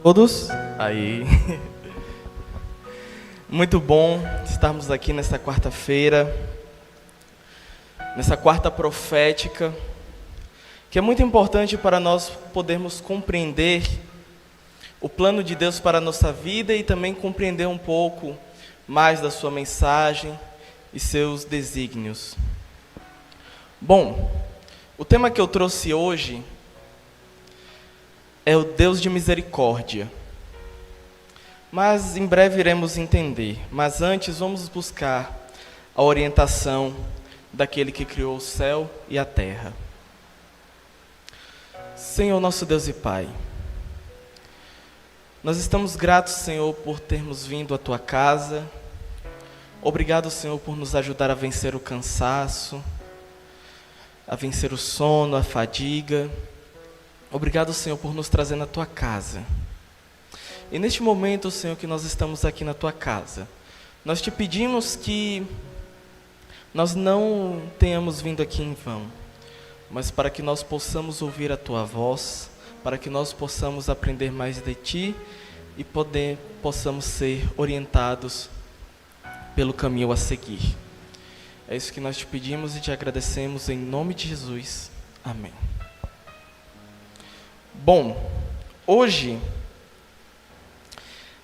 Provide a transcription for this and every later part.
Todos? Aí. Muito bom estarmos aqui nesta quarta-feira, nessa quarta profética, que é muito importante para nós podermos compreender o plano de Deus para a nossa vida e também compreender um pouco mais da sua mensagem e seus desígnios. Bom, o tema que eu trouxe hoje é o Deus de misericórdia. Mas em breve iremos entender. Mas antes vamos buscar a orientação daquele que criou o céu e a terra. Senhor, nosso Deus e Pai, nós estamos gratos, Senhor, por termos vindo à Tua casa. Obrigado, Senhor, por nos ajudar a vencer o cansaço, a vencer o sono, a fadiga. Obrigado, Senhor, por nos trazer na Tua casa. E neste momento, Senhor, que nós estamos aqui na Tua casa, nós Te pedimos que nós não tenhamos vindo aqui em vão, mas para que nós possamos ouvir a Tua voz, para que nós possamos aprender mais de Ti e possamos ser orientados pelo caminho a seguir. É isso que nós Te pedimos e Te agradecemos em nome de Jesus. Amém. Bom, hoje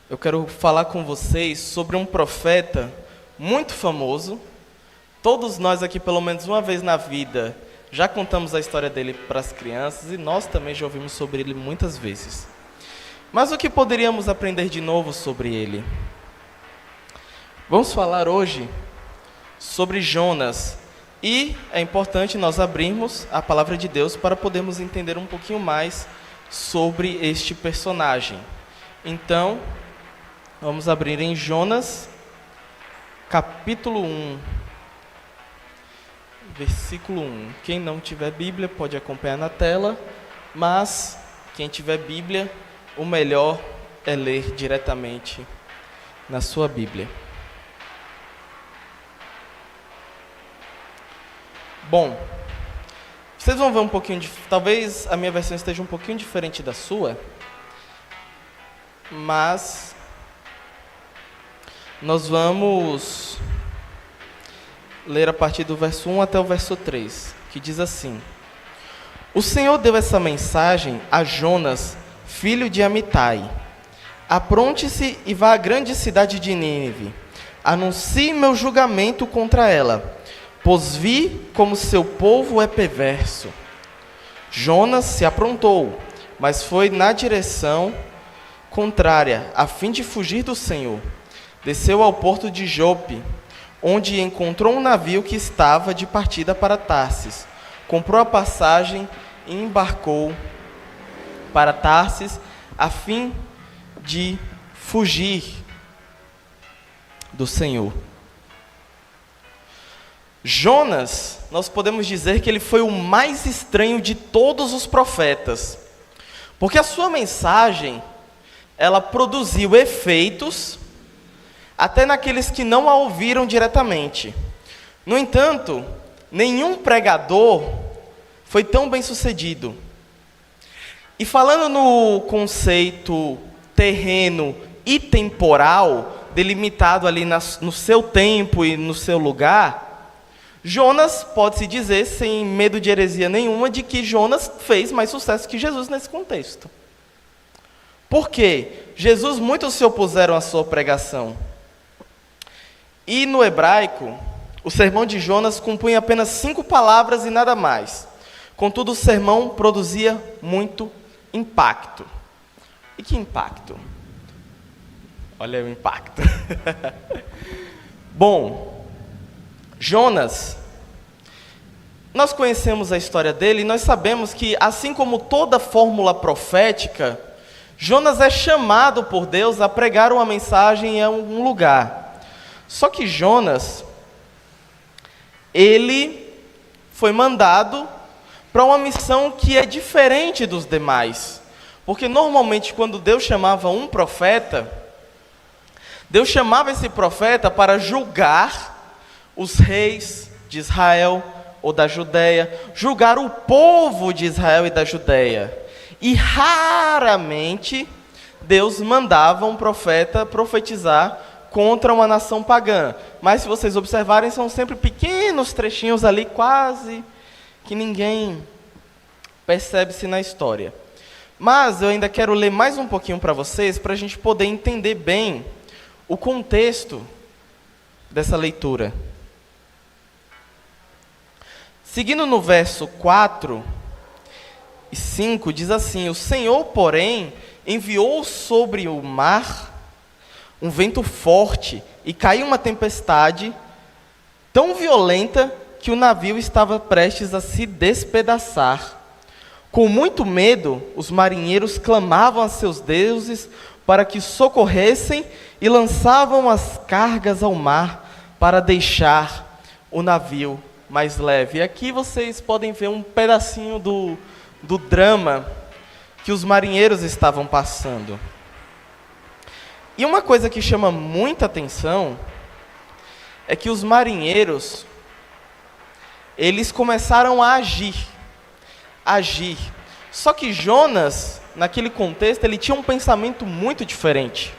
eu quero falar com vocês sobre um profeta muito famoso. Todos nós aqui, pelo menos uma vez na vida, já contamos a história dele para as crianças e nós também já ouvimos sobre ele muitas vezes. Mas o que poderíamos aprender de novo sobre ele? Vamos falar hoje sobre Jonas. E é importante nós abrirmos a palavra de Deus para podermos entender um pouquinho mais sobre este personagem. Então, vamos abrir em Jonas, capítulo 1, versículo 1. Quem não tiver Bíblia pode acompanhar na tela, mas quem tiver Bíblia, o melhor é ler diretamente na sua Bíblia. Bom, vocês vão ver um pouquinho de... Talvez a minha versão esteja um pouquinho diferente da sua, mas nós vamos ler a partir do verso 1 até o verso 3, que diz assim: O Senhor deu essa mensagem a Jonas, filho de Amitai: Apronte-se e vá à grande cidade de Nínive. Anuncie meu julgamento contra ela, pois vi como seu povo é perverso. Jonas se aprontou, mas foi na direção contrária, a fim de fugir do Senhor. Desceu ao porto de Jope, onde encontrou um navio que estava de partida para Tarsis. Comprou a passagem e embarcou para Tarsis, a fim de fugir do Senhor. Jonas, nós podemos dizer que ele foi o mais estranho de todos os profetas, porque a sua mensagem, ela produziu efeitos até naqueles que não a ouviram diretamente. No entanto, nenhum pregador foi tão bem sucedido. E falando no conceito terreno e temporal, delimitado ali no seu tempo e no seu lugar, Jonas, pode-se dizer, sem medo de heresia nenhuma, de que Jonas fez mais sucesso que Jesus nesse contexto. Por quê? Jesus, muitos se opuseram à sua pregação. E no hebraico, o sermão de Jonas compunha apenas 5 palavras e nada mais. Contudo, o sermão produzia muito impacto. E que impacto? Olha o impacto. Bom, Jonas, nós conhecemos a história dele e nós sabemos que, assim como toda fórmula profética, Jonas é chamado por Deus a pregar uma mensagem em algum lugar. Só que Jonas, ele foi mandado para uma missão que é diferente dos demais. Porque normalmente quando Deus chamava um profeta, Deus chamava esse profeta para julgar os reis de Israel ou da Judéia, julgar o povo de Israel e da Judéia. E raramente Deus mandava um profeta profetizar contra uma nação pagã. Mas se vocês observarem, são sempre pequenos trechinhos ali, quase que ninguém percebe-se na história. Mas eu ainda quero ler mais um pouquinho para vocês, para a gente poder entender bem o contexto dessa leitura. Seguindo no verso 4 e 5, diz assim: o Senhor, porém, enviou sobre o mar um vento forte e caiu uma tempestade tão violenta que o navio estava prestes a se despedaçar. Com muito medo, os marinheiros clamavam a seus deuses para que socorressem e lançavam as cargas ao mar para deixar o navio mais leve. E aqui vocês podem ver um pedacinho do drama que os marinheiros estavam passando. E uma coisa que chama muita atenção é que os marinheiros, eles começaram a agir. Só que Jonas, naquele contexto, ele tinha um pensamento muito diferente.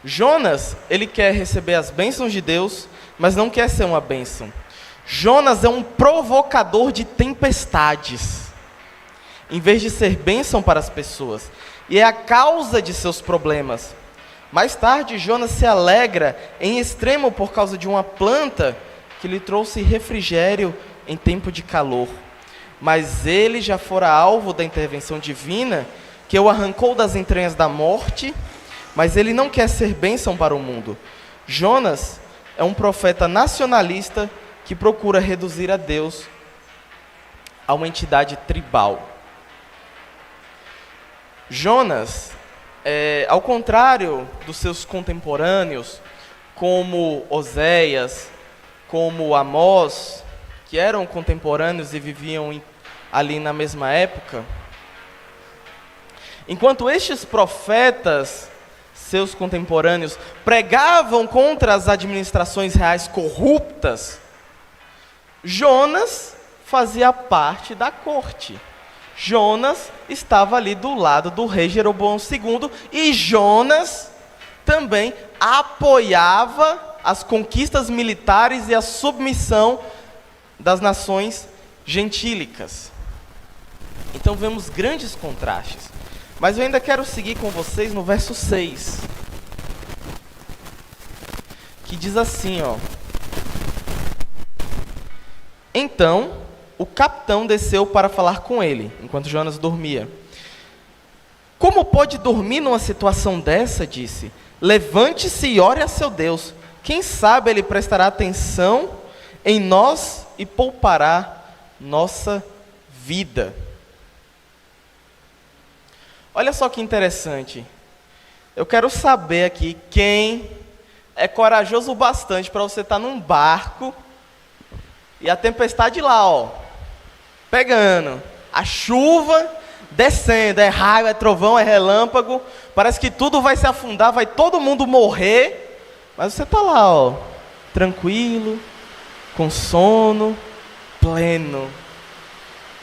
Jonas, ele quer receber as bênçãos de Deus, mas não quer ser uma bênção. Jonas é um provocador de tempestades, em vez de ser bênção para as pessoas. E é a causa de seus problemas. Mais tarde, Jonas se alegra em extremo por causa de uma planta que lhe trouxe refrigério em tempo de calor. Mas ele já fora alvo da intervenção divina, que o arrancou das entranhas da morte, mas ele não quer ser bênção para o mundo. Jonas é um profeta nacionalista que procura reduzir a Deus a uma entidade tribal. Jonas, ao contrário dos seus contemporâneos, como Oséias, como Amós, que eram contemporâneos e viviam ali na mesma época, enquanto estes profetas, seus contemporâneos, pregavam contra as administrações reais corruptas, Jonas fazia parte da corte. Jonas estava ali do lado do rei Jeroboão II, e Jonas também apoiava as conquistas militares e a submissão das nações gentílicas. Então vemos grandes contrastes. Mas eu ainda quero seguir com vocês no verso 6, que diz assim, Então, o capitão desceu para falar com ele, enquanto Jonas dormia. Como pode dormir numa situação dessa? Disse. Levante-se e ore a seu Deus. Quem sabe ele prestará atenção em nós e poupará nossa vida. Olha só que interessante. Eu quero saber aqui quem é corajoso o bastante para você estar num barco e a tempestade lá, pegando, a chuva descendo, é raio, é trovão, é relâmpago, parece que tudo vai se afundar, vai todo mundo morrer, mas você está lá, tranquilo, com sono, pleno,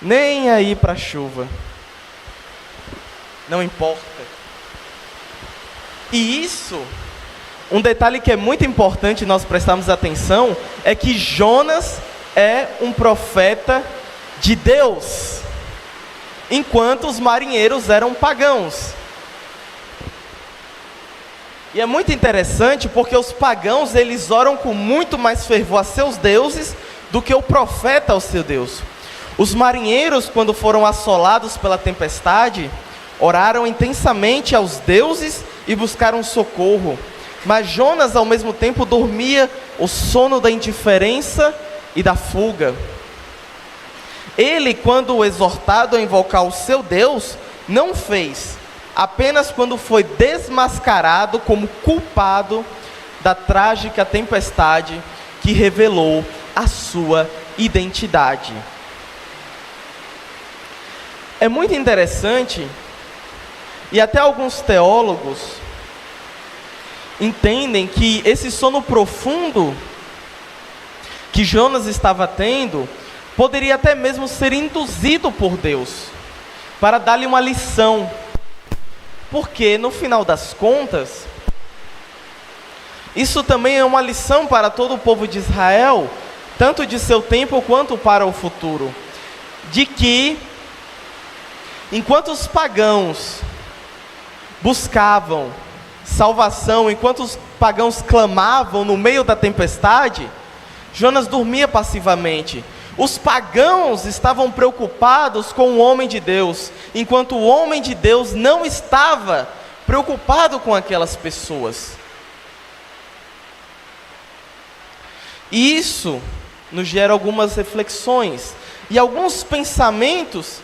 nem aí para a chuva, não importa. E isso, um detalhe que é muito importante nós prestarmos atenção, é que Jonas é um profeta de Deus, enquanto os marinheiros eram pagãos. E é muito interessante porque os pagãos, eles oram com muito mais fervor a seus deuses do que o profeta ao seu Deus. Os marinheiros, quando foram assolados pela tempestade, oraram intensamente aos deuses e buscaram socorro. Mas Jonas, ao mesmo tempo, dormia o sono da indiferença e da fuga. Ele, quando exortado a invocar o seu Deus, não fez, apenas quando foi desmascarado como culpado da trágica tempestade que revelou a sua identidade. É muito interessante, e até alguns teólogos entendem que esse sono profundo que Jonas estava tendo, poderia até mesmo ser induzido por Deus, para dar-lhe uma lição. Porque, no final das contas, isso também é uma lição para todo o povo de Israel, tanto de seu tempo quanto para o futuro, de que, enquanto os pagãos buscavam salvação, enquanto os pagãos clamavam no meio da tempestade, Jonas dormia passivamente. Os pagãos estavam preocupados com o homem de Deus, enquanto o homem de Deus não estava preocupado com aquelas pessoas. E isso nos gera algumas reflexões e alguns pensamentos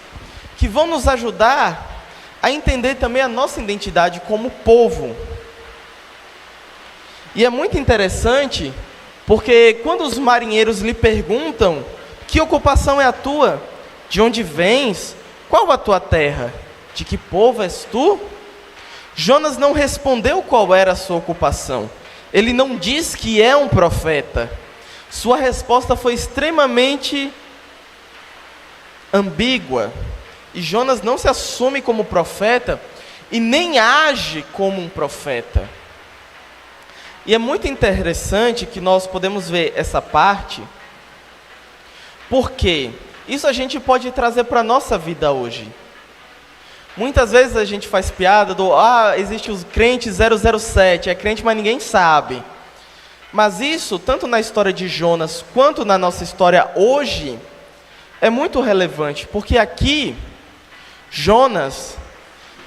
que vão nos ajudar a entender também a nossa identidade como povo. E é muito interessante, porque quando os marinheiros lhe perguntam: que ocupação é a tua? De onde vens? Qual a tua terra? De que povo és tu? Jonas não respondeu qual era a sua ocupação. Ele não diz que é um profeta. Sua resposta foi extremamente ambígua. E Jonas não se assume como profeta e nem age como um profeta. E é muito interessante que nós podemos ver essa parte, porque isso a gente pode trazer para a nossa vida hoje. Muitas vezes a gente faz piada do: existe os crentes 007, é crente, mas ninguém sabe. Mas isso, tanto na história de Jonas, quanto na nossa história hoje, é muito relevante, porque aqui, Jonas,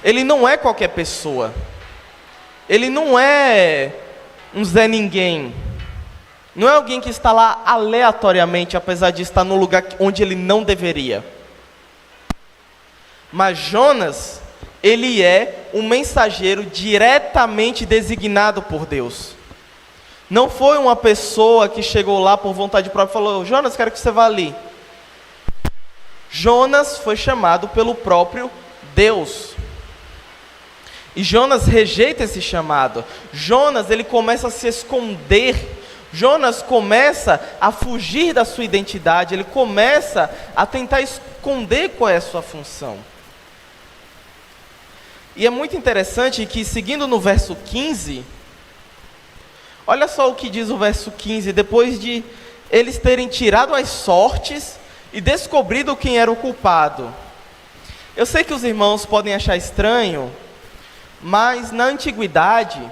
ele não é qualquer pessoa. Ele não é um Zé Ninguém. Não é alguém que está lá aleatoriamente, apesar de estar no lugar onde ele não deveria. Mas Jonas, ele é um mensageiro diretamente designado por Deus. Não foi uma pessoa que chegou lá por vontade própria e falou: Jonas, quero que você vá ali. Jonas foi chamado pelo próprio Deus. E Jonas rejeita esse chamado. Jonas, ele começa a se esconder. Jonas começa a fugir da sua identidade. Ele começa a tentar esconder qual é a sua função. E é muito interessante que, seguindo no verso 15, olha só o que diz o verso 15. Depois de eles terem tirado as sortes e descobrido quem era o culpado. Eu sei que os irmãos podem achar estranho, mas na antiguidade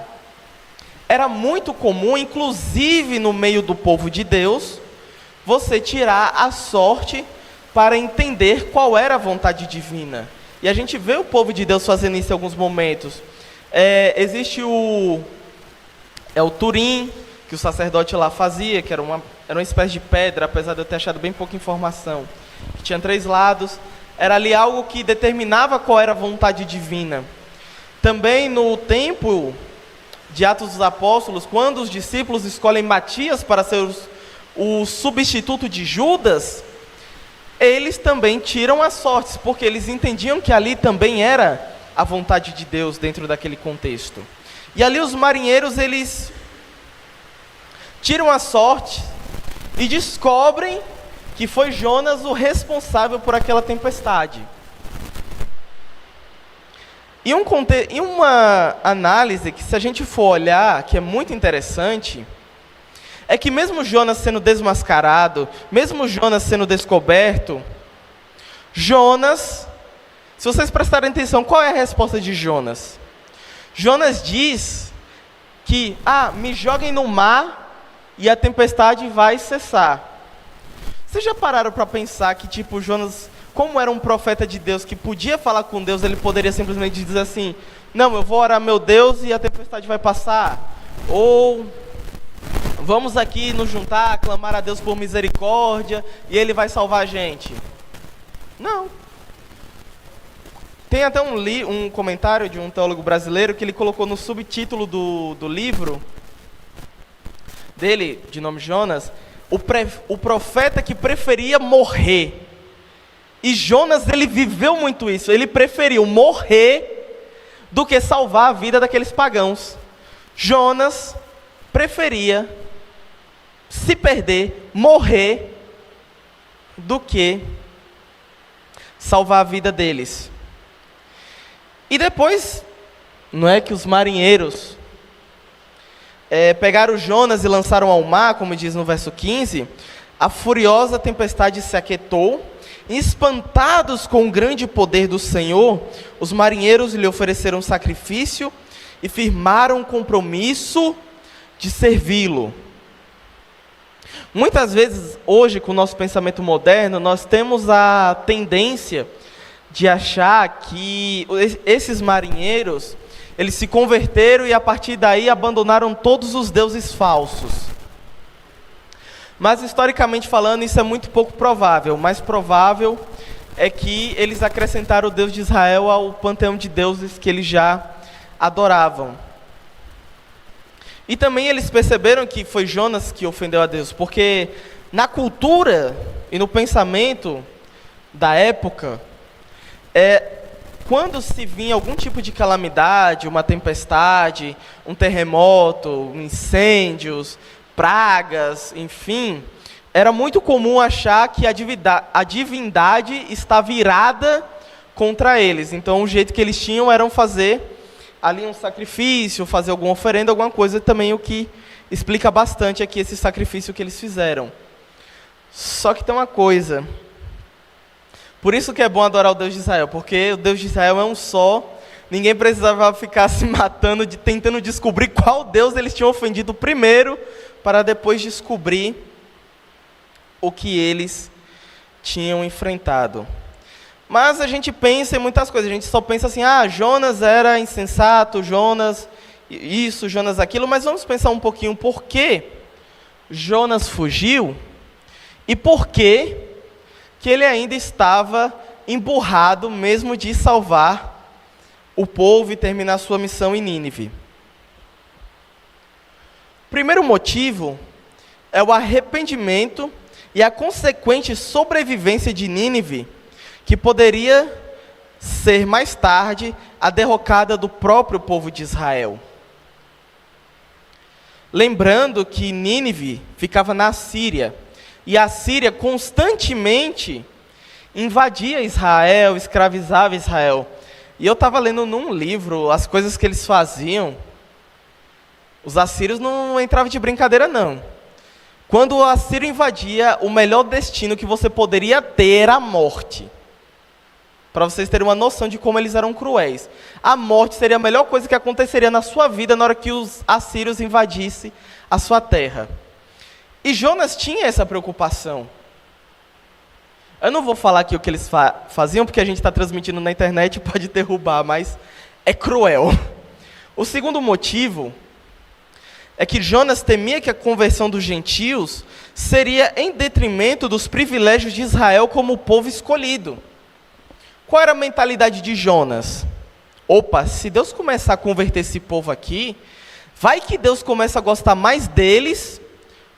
era muito comum, inclusive no meio do povo de Deus, você tirar a sorte para entender qual era a vontade divina. E a gente vê o povo de Deus fazendo isso em alguns momentos. Existe o Turim, que o sacerdote lá fazia, que era uma espécie de pedra, apesar de eu ter achado bem pouca informação, que tinha 3 lados. Era ali algo que determinava qual era a vontade divina. Também no tempo de Atos dos Apóstolos, quando os discípulos escolhem Matias para ser o substituto de Judas, eles também tiram as sortes, porque eles entendiam que ali também era a vontade de Deus dentro daquele contexto. E ali os marinheiros, eles tiram a sorte e descobrem que foi Jonas o responsável por aquela tempestade. E uma análise que, se a gente for olhar, que é muito interessante, é que mesmo Jonas sendo desmascarado, mesmo Jonas sendo descoberto, Jonas, se vocês prestarem atenção, qual é a resposta de Jonas? Jonas diz que, me joguem no mar e a tempestade vai cessar. Vocês já pararam para pensar que, Jonas, como era um profeta de Deus que podia falar com Deus, ele poderia simplesmente dizer assim: não, eu vou orar meu Deus e a tempestade vai passar? Ou vamos aqui nos juntar, clamar a Deus por misericórdia e ele vai salvar a gente? Não. Tem até um comentário de um teólogo brasileiro que ele colocou no subtítulo do livro dele, de nome Jonas, o profeta que preferia morrer. E Jonas, ele viveu muito isso. Ele preferiu morrer do que salvar a vida daqueles pagãos. Jonas preferia se perder, morrer, do que salvar a vida deles. E depois Não é que os marinheiros pegaram Jonas e lançaram ao mar, como diz no verso 15, a furiosa tempestade se aquietou, e espantados com o grande poder do Senhor, os marinheiros lhe ofereceram sacrifício e firmaram um compromisso de servi-lo. Muitas vezes, hoje, com o nosso pensamento moderno, nós temos a tendência de achar que esses marinheiros, eles se converteram e a partir daí abandonaram todos os deuses falsos. Mas historicamente falando, isso é muito pouco provável. O mais provável é que eles acrescentaram o Deus de Israel ao panteão de deuses que eles já adoravam. E também eles perceberam que foi Jonas que ofendeu a Deus, porque na cultura e no pensamento da época, quando se vinha algum tipo de calamidade, uma tempestade, um terremoto, incêndios, pragas, enfim, era muito comum achar que a divindade estava irada contra eles. Então o jeito que eles tinham era fazer ali um sacrifício, fazer alguma oferenda, alguma coisa, também o que explica bastante aqui esse sacrifício que eles fizeram. Só que tem uma coisa, por isso que é bom adorar o Deus de Israel, porque o Deus de Israel é um só, ninguém precisava ficar se matando, tentando descobrir qual Deus eles tinham ofendido primeiro, para depois descobrir o que eles tinham enfrentado. Mas a gente pensa em muitas coisas, a gente só pensa assim, Jonas era insensato, Jonas isso, Jonas aquilo, mas vamos pensar um pouquinho por que Jonas fugiu e por que ele ainda estava emburrado mesmo de salvar o povo e terminar sua missão em Nínive. O primeiro motivo é o arrependimento e a consequente sobrevivência de Nínive, que poderia ser mais tarde a derrocada do próprio povo de Israel. Lembrando que Nínive ficava na Síria, e a Síria constantemente invadia Israel, escravizava Israel. E eu estava lendo num livro as coisas que eles faziam. Os assírios não entravam de brincadeira, não. Quando o assírio invadia, o melhor destino que você poderia ter era a morte. Para vocês terem uma noção de como eles eram cruéis. A morte seria a melhor coisa que aconteceria na sua vida na hora que os assírios invadissem a sua terra. E Jonas tinha essa preocupação. Eu não vou falar aqui o que eles faziam, porque a gente está transmitindo na internet e pode derrubar, mas é cruel. O segundo motivo é que Jonas temia que a conversão dos gentios seria em detrimento dos privilégios de Israel como povo escolhido. Qual era a mentalidade de Jonas? Opa, se Deus começar a converter esse povo aqui, vai que Deus começa a gostar mais deles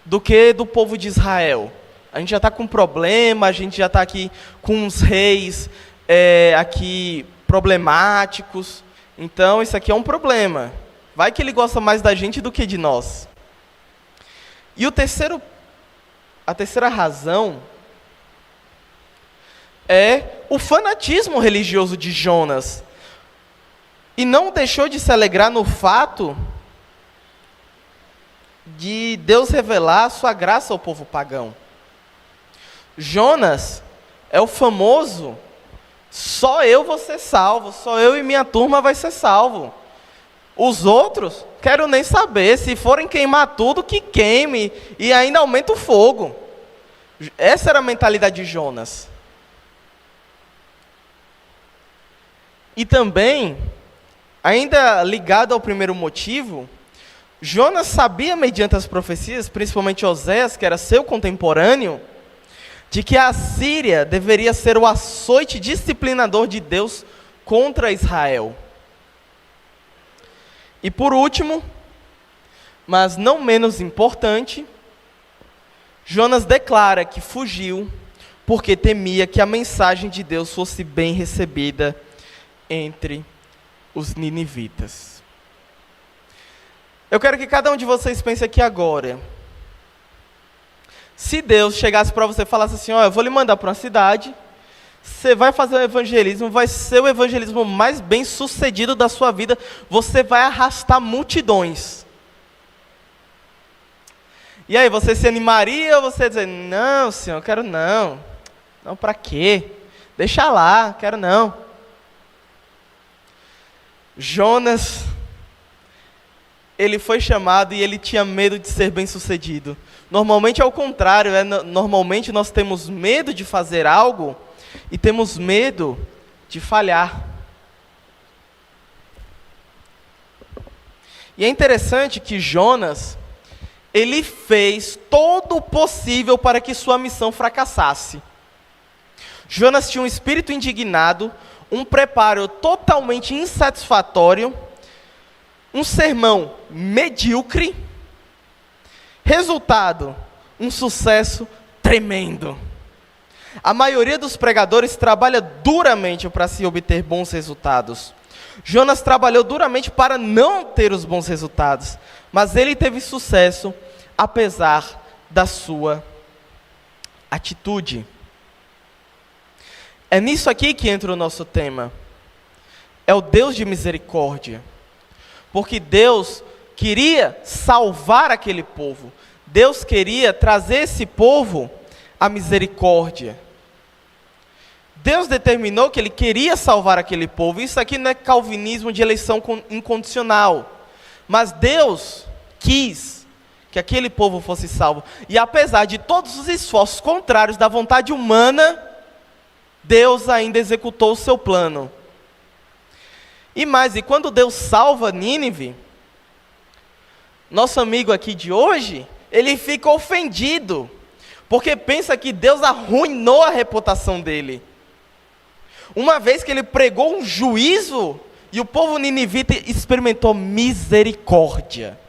do que do povo de Israel. A gente já está com problema, a gente já está aqui com uns reis aqui problemáticos. Então isso aqui é um problema. Vai que ele gosta mais da gente do que de nós. E a terceira razão é o fanatismo religioso de Jonas. E não deixou de se alegrar no fato de Deus revelar a sua graça ao povo pagão. Jonas é o famoso, só eu vou ser salvo, só eu e minha turma vai ser salvo. Os outros, quero nem saber, se forem queimar tudo, que queime, e ainda aumenta o fogo. Essa era a mentalidade de Jonas. E também, ainda ligado ao primeiro motivo, Jonas sabia, mediante as profecias, principalmente Oséias, que era seu contemporâneo, de que a Síria deveria ser o açoite disciplinador de Deus contra Israel. E por último, mas não menos importante, Jonas declara que fugiu porque temia que a mensagem de Deus fosse bem recebida entre os ninivitas. Eu quero que cada um de vocês pense aqui agora. Se Deus chegasse para você e falasse assim, eu vou lhe mandar para uma cidade, Você vai fazer o evangelismo, vai ser o evangelismo mais bem sucedido da sua vida. Você vai arrastar multidões. E aí, você se animaria ou você dizer, não, Senhor, eu quero não. Não, para quê? Deixa lá, quero não. Jonas, ele foi chamado e ele tinha medo de ser bem sucedido. Normalmente é o contrário, normalmente nós temos medo de fazer algo e temos medo de falhar. E é interessante que Jonas, ele fez todo o possível para que sua missão fracassasse. Jonas tinha um espírito indignado, um preparo totalmente insatisfatório, um sermão medíocre, resultado, um sucesso tremendo. A maioria dos pregadores trabalha duramente para se obter bons resultados. Jonas trabalhou duramente para não ter os bons resultados, mas ele teve sucesso apesar da sua atitude. É nisso aqui que entra o nosso tema. É o Deus de misericórdia. Porque Deus queria salvar aquele povo. Deus queria trazer esse povo à misericórdia. Deus determinou que Ele queria salvar aquele povo. Isso aqui não é calvinismo de eleição incondicional. Mas Deus quis que aquele povo fosse salvo. E apesar de todos os esforços contrários da vontade humana, Deus ainda executou o seu plano. E mais, e quando Deus salva Nínive, nosso amigo aqui de hoje, ele fica ofendido, porque pensa que Deus arruinou a reputação dele. Uma vez que ele pregou um juízo, e o povo ninivita experimentou misericórdia.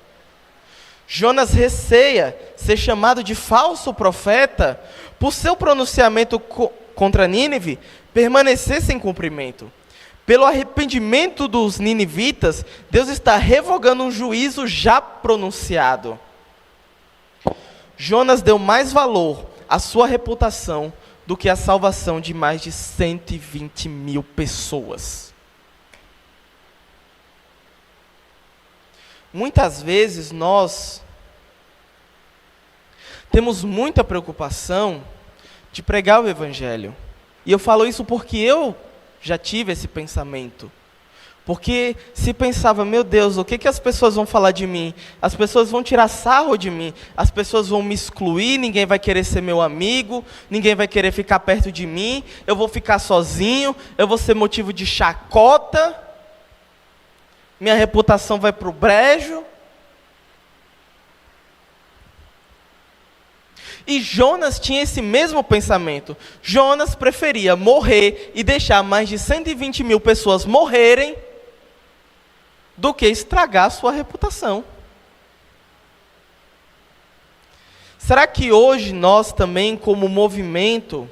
Jonas receia ser chamado de falso profeta, por seu pronunciamento contra Nínive permanecer sem cumprimento. Pelo arrependimento dos ninivitas, Deus está revogando um juízo já pronunciado. Jonas deu mais valor à sua reputação do que à salvação de mais de 120 mil pessoas. Muitas vezes nós temos muita preocupação de pregar o Evangelho. E eu falo isso porque eu já tive esse pensamento. Porque se pensava, meu Deus, o que as pessoas vão falar de mim? As pessoas vão tirar sarro de mim, as pessoas vão me excluir, ninguém vai querer ser meu amigo, ninguém vai querer ficar perto de mim, eu vou ficar sozinho, eu vou ser motivo de chacota, minha reputação vai para o brejo. E Jonas tinha esse mesmo pensamento. Jonas preferia morrer e deixar mais de 120 mil pessoas morrerem do que estragar a sua reputação. Será que hoje nós também, como movimento,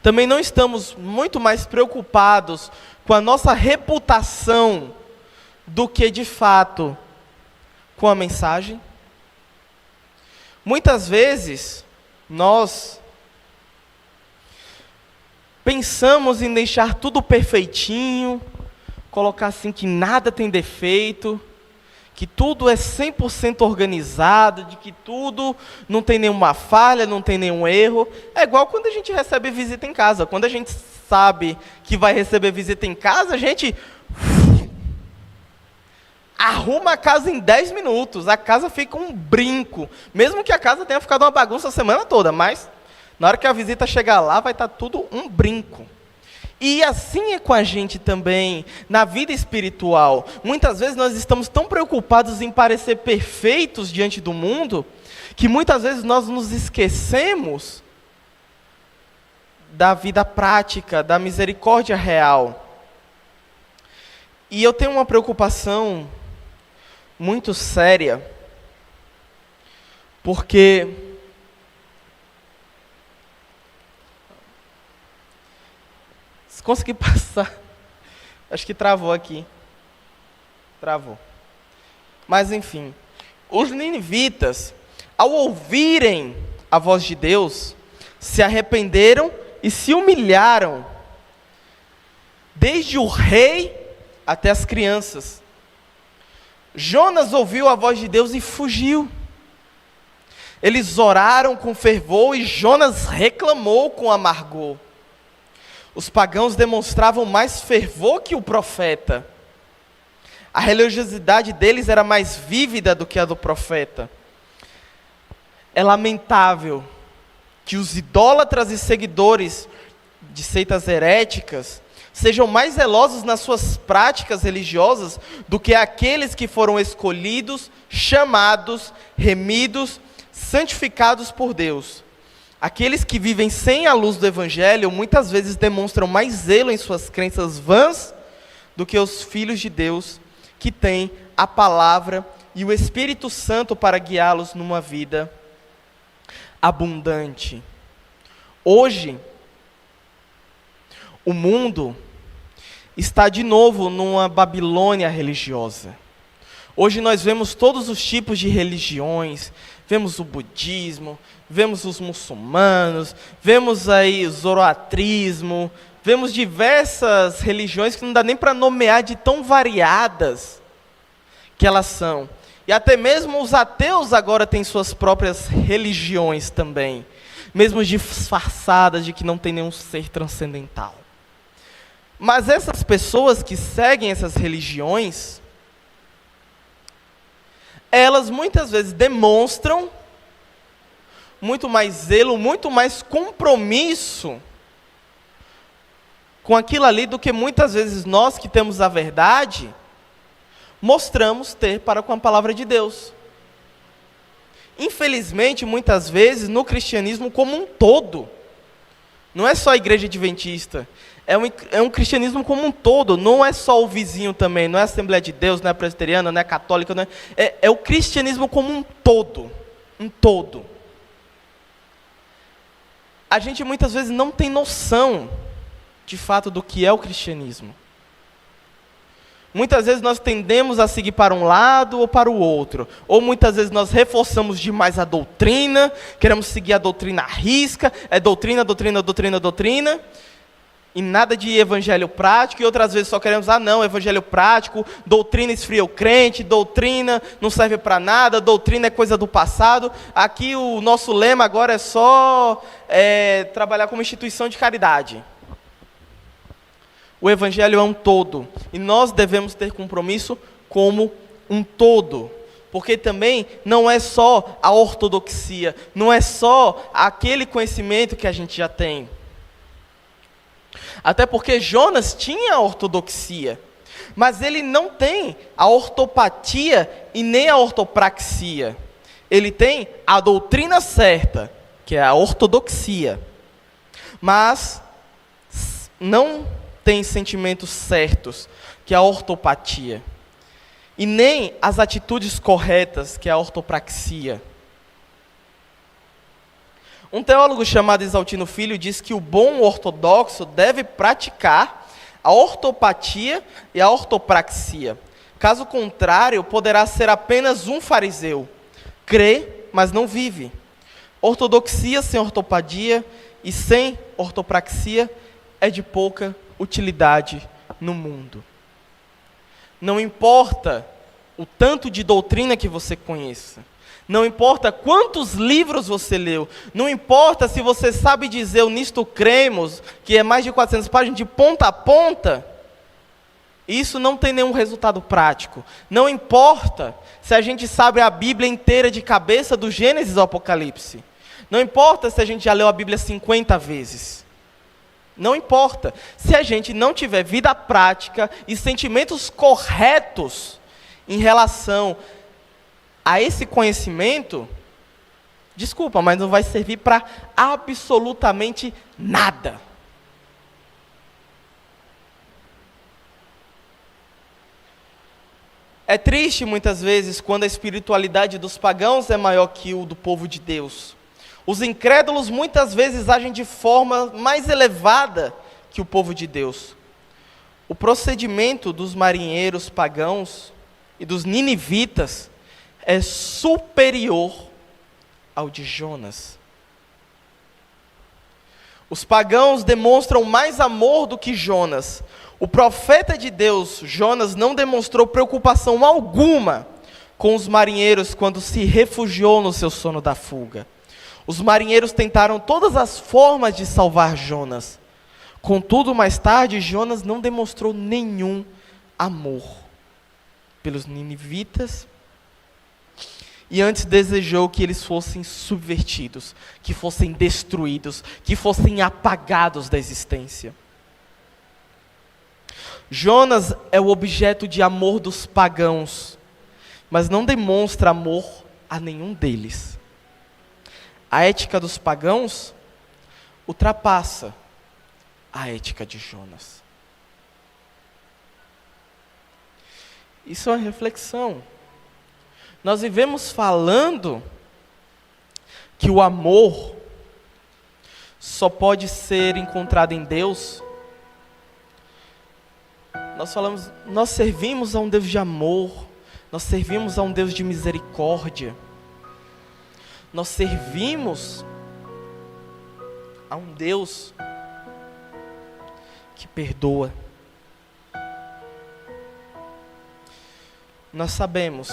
também não estamos muito mais preocupados com a nossa reputação do que, de fato, com a mensagem? Muitas vezes, nós pensamos em deixar tudo perfeitinho, colocar assim que nada tem defeito, que tudo é 100% organizado, de que tudo não tem nenhuma falha, não tem nenhum erro. É igual quando a gente recebe visita em casa. Quando a gente sabe que vai receber visita em casa, a gente arruma a casa em 10 minutos, a casa fica um brinco, mesmo que a casa tenha ficado uma bagunça a semana toda, mas na hora que a visita chegar lá, vai estar tudo um brinco. E assim é com a gente também, na vida espiritual. Muitas vezes nós estamos tão preocupados em parecer perfeitos diante do mundo, que muitas vezes nós nos esquecemos da vida prática, da misericórdia real. E eu tenho uma preocupação muito séria, porque se conseguir passar, acho que travou aqui, travou, mas enfim, os ninivitas, ao ouvirem a voz de Deus, se arrependeram e se humilharam, desde o rei até as crianças. Jonas ouviu a voz de Deus e fugiu. Eles oraram com fervor e Jonas reclamou com amargor. Os pagãos demonstravam mais fervor que o profeta. A religiosidade deles era mais vívida do que a do profeta. É lamentável que os idólatras e seguidores de seitas heréticas sejam mais zelosos nas suas práticas religiosas do que aqueles que foram escolhidos, chamados, remidos, santificados por Deus. Aqueles que vivem sem a luz do Evangelho muitas vezes demonstram mais zelo em suas crenças vãs do que os filhos de Deus que têm a palavra e o Espírito Santo para guiá-los numa vida abundante. Hoje, o mundo está de novo numa Babilônia religiosa. Hoje nós vemos todos os tipos de religiões, vemos o budismo, vemos os muçulmanos, vemos aí o zoroatrismo, vemos diversas religiões que não dá nem para nomear de tão variadas que elas são. E até mesmo os ateus agora têm suas próprias religiões também, mesmo disfarçadas de que não tem nenhum ser transcendental. Mas essas pessoas que seguem essas religiões, elas muitas vezes demonstram muito mais zelo, muito mais compromisso com aquilo ali do que muitas vezes nós que temos a verdade mostramos ter para com a palavra de Deus. Infelizmente, muitas vezes, no cristianismo como um todo, não é só a igreja adventista, é um cristianismo como um todo, não é só o vizinho também, não é a Assembleia de Deus, não é a presbiteriana, não é a católica, não é o cristianismo como um todo, um todo. A gente muitas vezes não tem noção, de fato, do que é o cristianismo. Muitas vezes nós tendemos a seguir para um lado ou para o outro. Ou muitas vezes nós reforçamos demais a doutrina, queremos seguir a doutrina à risca, é doutrina, doutrina, doutrina, doutrina, e nada de evangelho prático, e outras vezes só queremos, não, evangelho prático, doutrina esfria o crente, doutrina não serve para nada, doutrina é coisa do passado. Aqui o nosso lema agora é só trabalhar como instituição de caridade. O Evangelho é um todo, e nós devemos ter compromisso como um todo, porque também não é só a ortodoxia, não é só aquele conhecimento que a gente já tem. Até porque Jonas tinha a ortodoxia, mas ele não tem a ortopatia e nem a ortopraxia. Ele tem a doutrina certa, que é a ortodoxia, mas não tem sentimentos certos, que é a ortopatia, e nem as atitudes corretas, que é a ortopraxia. Um teólogo chamado Exaltino Filho diz que o bom ortodoxo deve praticar a ortopatia e a ortopraxia. Caso contrário, poderá ser apenas um fariseu, crê, mas não vive. Ortodoxia sem ortopatia e sem ortopraxia é de pouca utilidade no mundo. Não importa o tanto de doutrina que você conheça, não importa quantos livros você leu, não importa se você sabe dizer o Nisto Cremos, que é mais de 400 páginas de ponta a ponta, isso não tem nenhum resultado prático. Não importa se a gente sabe a Bíblia inteira de cabeça, do Gênesis ao Apocalipse. Não importa se a gente já leu a Bíblia 50 vezes. Não importa. Se a gente não tiver vida prática e sentimentos corretos em relação a esse conhecimento, desculpa, mas não vai servir para absolutamente nada. É triste muitas vezes quando a espiritualidade dos pagãos é maior que o do povo de Deus. Os incrédulos muitas vezes agem de forma mais elevada que o povo de Deus. O procedimento dos marinheiros pagãos e dos ninivitas é superior ao de Jonas. Os pagãos demonstram mais amor do que Jonas. O profeta de Deus, Jonas, não demonstrou preocupação alguma com os marinheiros quando se refugiou no seu sono da fuga. Os marinheiros tentaram todas as formas de salvar Jonas. Contudo, mais tarde, Jonas não demonstrou nenhum amor pelos ninivitas e antes desejou que eles fossem subvertidos, que fossem destruídos, que fossem apagados da existência. Jonas é o objeto de amor dos pagãos, mas não demonstra amor a nenhum deles. A ética dos pagãos ultrapassa a ética de Jonas. Isso é uma reflexão. Nós vivemos falando que o amor só pode ser encontrado em Deus. Nós servimos a um Deus de amor, nós servimos a um Deus de misericórdia, nós servimos a um Deus que perdoa. Nós sabemos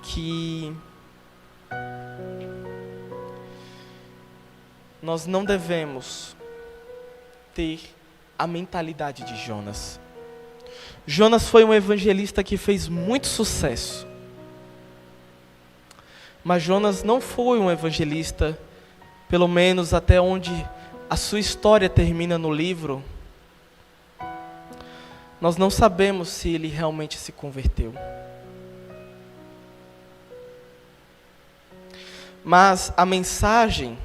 que nós não devemos ter a mentalidade de Jonas. Jonas foi um evangelista que fez muito sucesso. Mas Jonas não foi um evangelista, pelo menos até onde a sua história termina no livro. Nós não sabemos se ele realmente se converteu. Mas a mensagem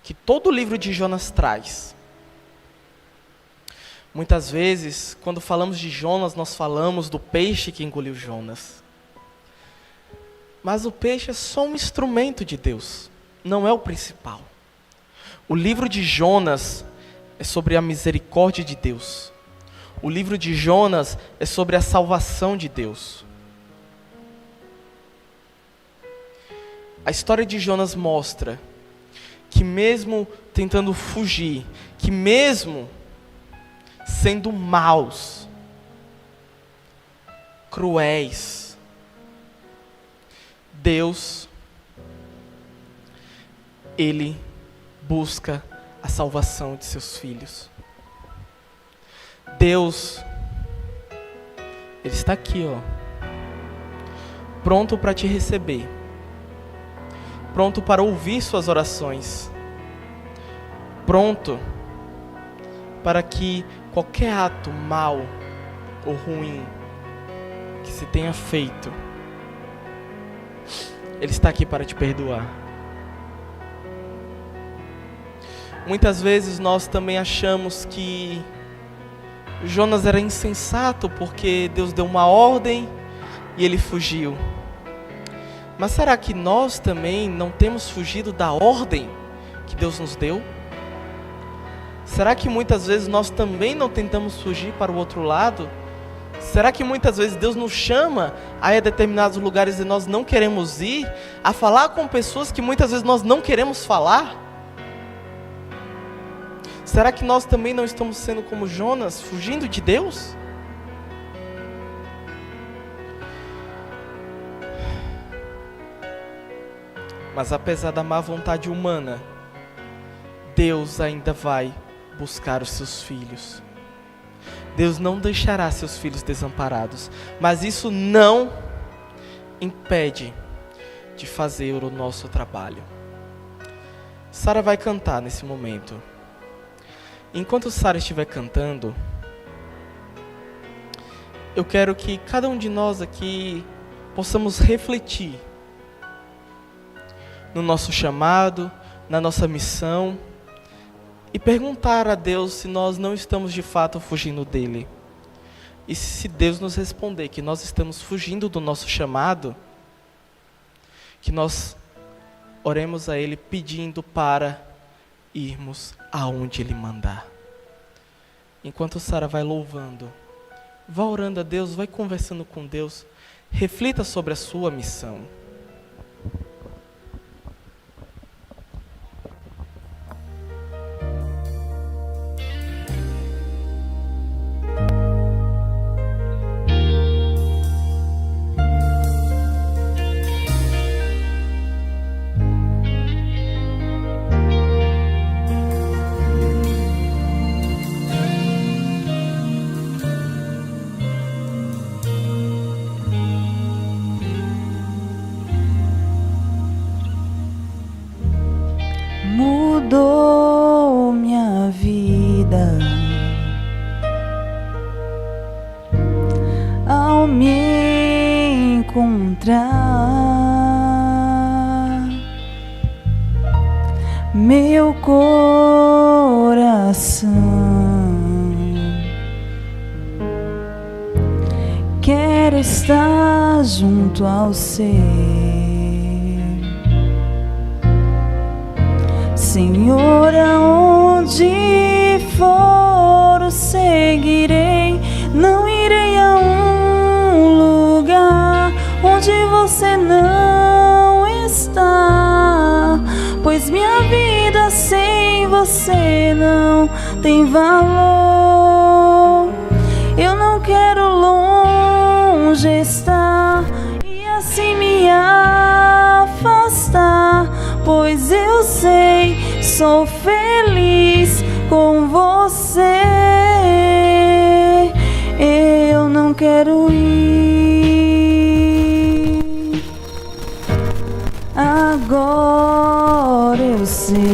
que todo o livro de Jonas traz, muitas vezes, quando falamos de Jonas, nós falamos do peixe que engoliu Jonas. Mas o peixe é só um instrumento de Deus, não é o principal. O livro de Jonas é sobre a misericórdia de Deus. O livro de Jonas é sobre a salvação de Deus. A história de Jonas mostra que mesmo tentando fugir, que mesmo sendo maus, cruéis, Deus, Ele busca a salvação de seus filhos. Deus, Ele está aqui, pronto para te receber, pronto para ouvir suas orações, pronto para que qualquer ato mau ou ruim que se tenha feito, Ele está aqui para te perdoar. Muitas vezes nós também achamos que Jonas era insensato porque Deus deu uma ordem e ele fugiu. Mas será que nós também não temos fugido da ordem que Deus nos deu? Será que muitas vezes nós também não tentamos fugir para o outro lado? Será que muitas vezes Deus nos chama a ir a determinados lugares e nós não queremos ir? A falar com pessoas que muitas vezes nós não queremos falar? Será que nós também não estamos sendo como Jonas, fugindo de Deus? Mas apesar da má vontade humana, Deus ainda vai buscar os seus filhos. Deus não deixará seus filhos desamparados. Mas isso não impede de fazer o nosso trabalho. Sara vai cantar nesse momento. Enquanto Sara estiver cantando, eu quero que cada um de nós aqui possamos refletir no nosso chamado, na nossa missão, e perguntar a Deus se nós não estamos de fato fugindo dele. E se Deus nos responder que nós estamos fugindo do nosso chamado, que nós oremos a Ele pedindo para irmos aonde Ele mandar. Enquanto Sara vai louvando, vá orando a Deus, vai conversando com Deus, reflita sobre a sua missão. coração. Quero estar junto ao Seu. Senhor, aonde for eu seguirei. Não irei a um lugar onde Você não está, pois minha vida sem Você não tem valor. Eu não quero longe estar e assim me afastar, pois eu sei, sou feliz com Você. Eu não quero ir. Agora eu sei.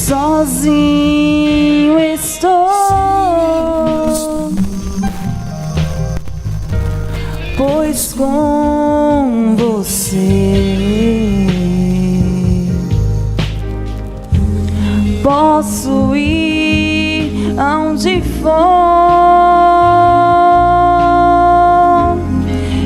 Sozinho estou, pois com Você posso ir aonde for.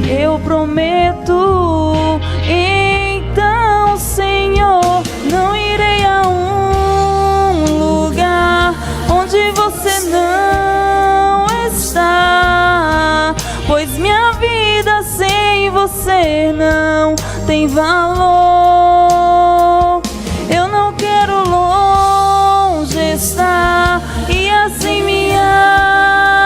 Eu prometo, então, Senhor, não irei a um lugar onde Você não está, pois minha vida sem Você não tem valor. Eu não quero longe estar e assim me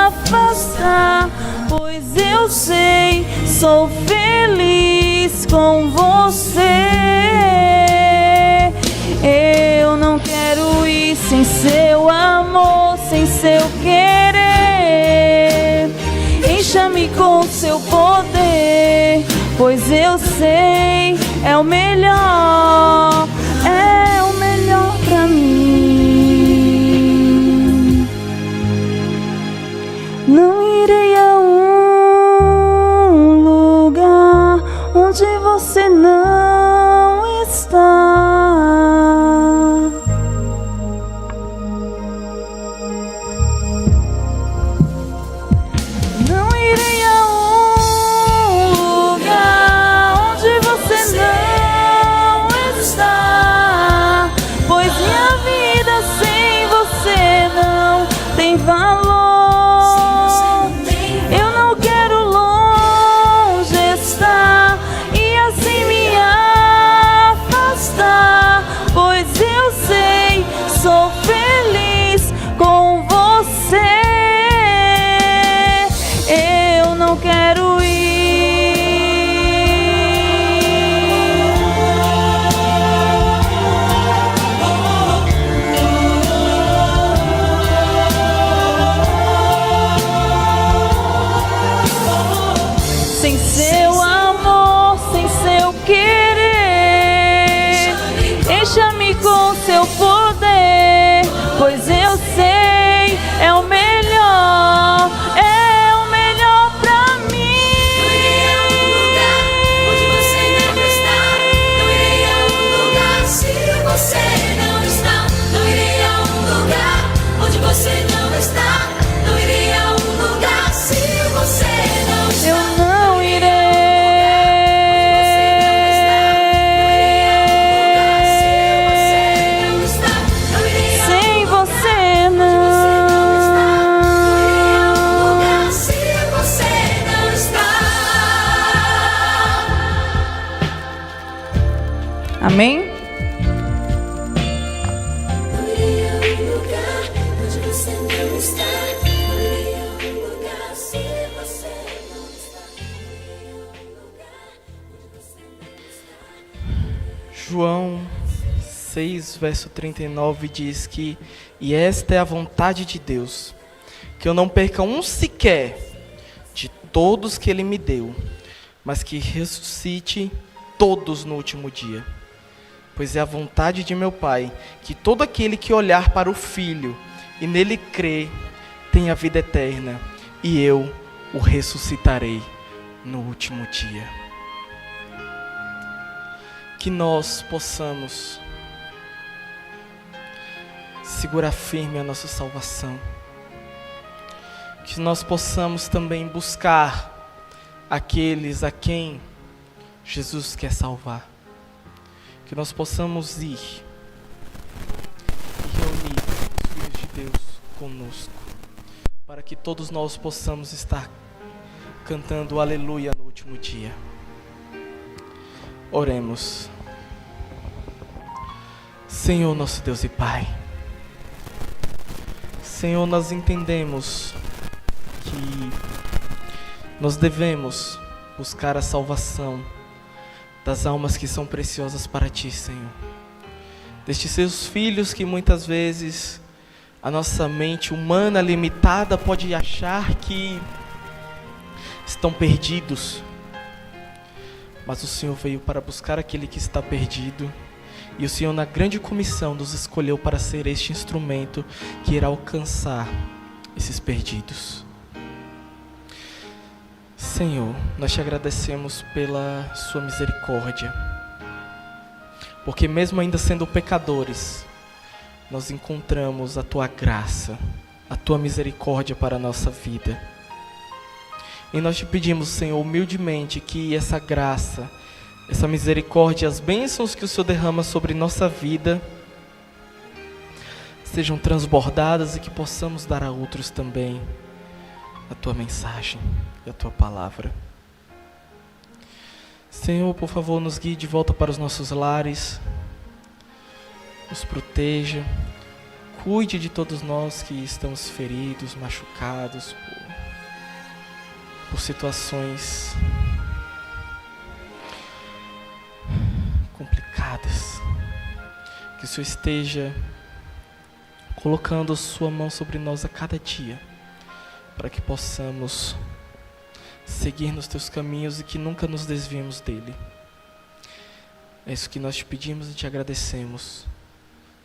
afastar, pois eu sei, sou feliz com Você. Eu não quero ir sem Seu amor, sem Seu querer. Encha-me com Seu poder, pois eu sei, é o melhor, é o melhor pra mim. Não irei a um lugar onde Você não está. Não irei a um lugar onde Você não está, pois minha vida sem Você não tem valor. Eu não quero longe estar e assim me afastar, pois eu sei, sou feliz com Você. Eu não quero ir. Sem Seu amor, sem Seu querer. Encha-me com Seu poder, pois eu sei, é o melhor, é o melhor pra mim. Onde Você não está, não irei a um lugar. Se Você não está, não irei a um lugar. Onde Você não está, não irei a um lugar. Se Você não está, Eu não irei. Sem Você não. se Você não está. Amém? Não irei a um lugar onde Você não está. Não irei a um lugar se Você não está. Não irei a um lugar onde Você não está. João 6, verso 39 diz que: e esta é a vontade de Deus, que eu não perca um sequer de todos que Ele me deu, mas que ressuscite todos no último dia. Pois é a vontade de meu Pai, que todo aquele que olhar para o Filho e nele crer, tenha vida eterna, e eu o ressuscitarei no último dia. que nós possamos segurar firme a nossa salvação. Que nós possamos também buscar aqueles a quem Jesus quer salvar. Que nós possamos ir e reunir os filhos de Deus conosco, para que todos nós possamos estar cantando aleluia no último dia. Oremos. Senhor, nosso Deus e Pai, Senhor, nós entendemos que nós devemos buscar a salvação das almas que são preciosas para Ti, Senhor. Destes Seus filhos que muitas vezes a nossa mente humana limitada pode achar que estão perdidos. Mas o Senhor veio para buscar aquele que está perdido. E o Senhor, na grande comissão, nos escolheu para ser este instrumento que irá alcançar esses perdidos. Senhor, nós te agradecemos pela sua misericórdia. Porque mesmo ainda sendo pecadores, nós encontramos a tua graça, a tua misericórdia para a nossa vida. E nós te pedimos, Senhor, humildemente, que essa graça, essa misericórdia, as bênçãos que o Senhor derrama sobre nossa vida sejam transbordadas e que possamos dar a outros também a tua mensagem e a tua palavra. Senhor, por favor, nos guie de volta para os nossos lares, nos proteja, cuide de todos nós que estamos feridos, machucados por situações complicadas. Que o Senhor esteja colocando a sua mão sobre nós a cada dia, para que possamos seguir nos teus caminhos e que nunca nos desviemos dele. É isso que nós te pedimos e te agradecemos.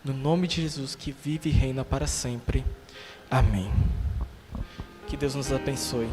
No nome de Jesus, que vive e reina para sempre. Amém. Que Deus nos abençoe.